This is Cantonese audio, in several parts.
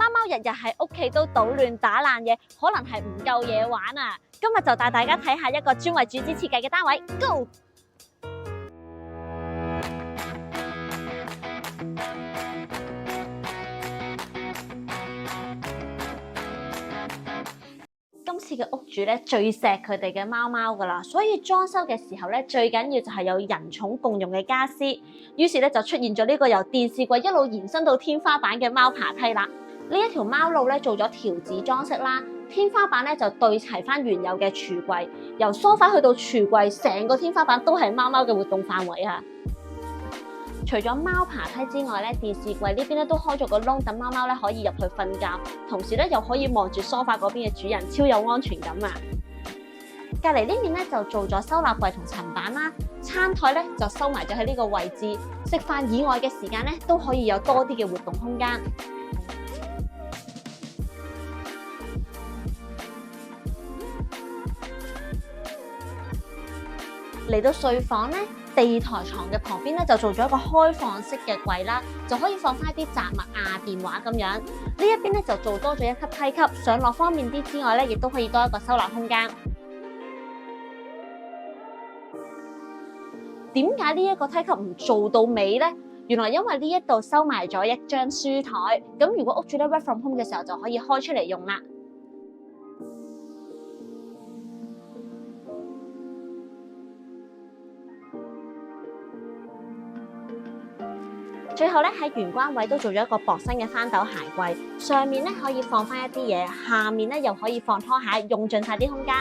貓貓日日喺屋企都搗亂打爛嘢，可能係唔夠嘢玩啊！今日就帶大家睇下一個專為主子設計嘅單位 ，Go！今次嘅屋主咧最錫佢哋嘅貓貓噶啦，所以裝修嘅時候咧最緊要就係有人寵共用嘅家私，於是咧就出現咗呢個由電視櫃一路延伸到天花板嘅貓爬梯啦。呢一條貓路咧做咗條紙裝飾啦，天花板咧就對齊翻原有嘅櫥櫃，由梳化去到櫥櫃，成個天花板都係貓貓嘅活動範圍啊！除咗貓爬梯之外咧，電視櫃呢邊咧都開咗個窿，等貓貓咧可以入去瞓覺，同時咧又可以望住梳化嗰邊嘅主人，超有安全感啊！隔離呢面咧就做咗收納櫃同層板啦，餐台咧就收埋咗喺呢個位置，食飯以外嘅時間咧都可以有多啲嘅活動空間。嚟到睡房咧，地台床嘅旁邊咧就做咗一個開放式嘅櫃啦，就可以放翻啲雜物啊、電話咁樣。呢一邊咧就做多咗一級梯級，上落方便啲之外咧，亦都可以多一個收納空間。點解呢一個梯級唔做到尾呢？原來因為呢一度收埋咗一張書台，咁如果屋主咧 work from home 嘅時候就可以開出嚟用啦。最後咧喺玄關位都做咗一個薄身嘅翻斗鞋櫃，上面咧可以放翻一啲嘢，下面咧又可以放拖鞋，用盡晒啲空間。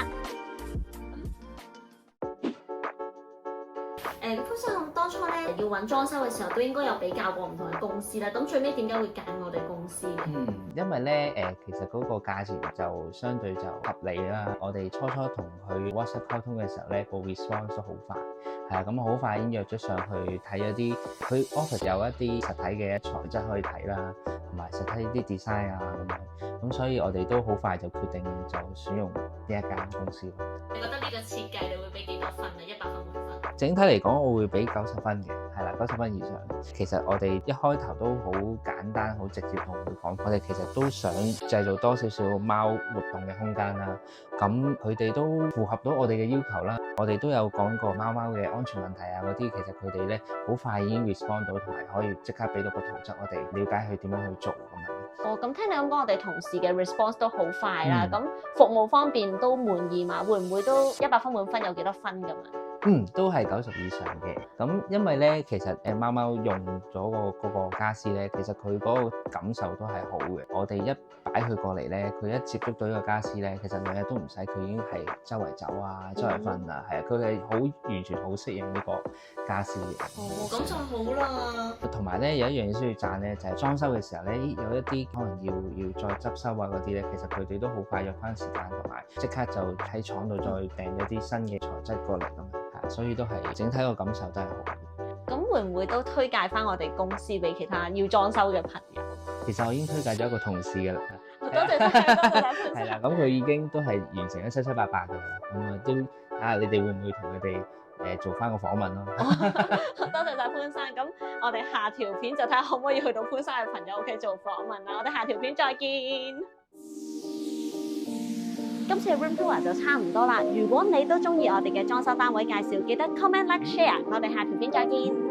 潘生當初咧要揾裝修嘅時候，都應該有比較過唔同嘅公司啦。咁最尾點解會揀我哋公司嘅？因為咧其實嗰個價錢就相對就合理啦。我哋初同佢 WhatsApp 溝通嘅時候咧，個 response 都好快，係啊，咁好快已經約咗上去睇咗啲，佢 office 有一啲實體嘅材質可以睇啦，同埋實體啲 design 啊咁樣，咁所以我哋都好快就決定就選用呢一間公司。你覺得呢個設計你會俾幾多分啊？100分滿分？整體嚟講，我會俾90分嘅，係啦，90分以上。其實我哋一開頭都好簡單、好直接同佢講，我哋其實都想製造多少少貓活動嘅空間啦。咁佢哋都符合到我哋嘅要求啦。我哋都有講過貓貓嘅安全問題啊嗰啲，其實佢哋咧好快已經 respond 到，同埋可以即刻俾到個圖則，我哋了解佢點樣去做咁樣。哦，咁聽你咁講，我哋同事嘅 response 都好快啦。咁服務方面都滿意嘛？會唔會都100分滿分有幾多分咁啊？都係90以上嘅。咁因為咧，其實貓貓用咗嗰個家私咧，其實佢嗰個感受都係好嘅。我哋一擺佢過嚟咧，佢一接觸到呢個家私咧，其實兩日都唔使，佢已經係周圍走啊、周圍瞓啊，係啊，佢係完全好適應呢個家私嘅。哦，咁就好啦。同埋咧，有一樣嘢需要讚咧，就係裝修嘅時候咧，有一啲可能要再執修啊嗰啲咧，其實佢哋都好快約翻時間，同埋即刻就喺廠度再訂咗啲新嘅材質過嚟咁樣，所以都係整體個感受都係好。咁會唔會都推介翻我哋公司俾其他要裝修嘅朋友？其實我已經推介咗一個同事嘅啦。多謝多謝。係啦，咁佢已經都係完成咗7、7、8、8嘅啦。咁啊，都睇下你哋會唔會同佢哋做翻個訪問咯。多謝晒潘生。咁我哋下條片就睇下可唔可以去到潘生嘅朋友屋企做訪問啦。我哋下條片再見。今次嘅 Room Tour 就差唔多啦。如果你都中意我哋嘅裝修單位介紹，記得 comment、like、share。我哋下條片再見。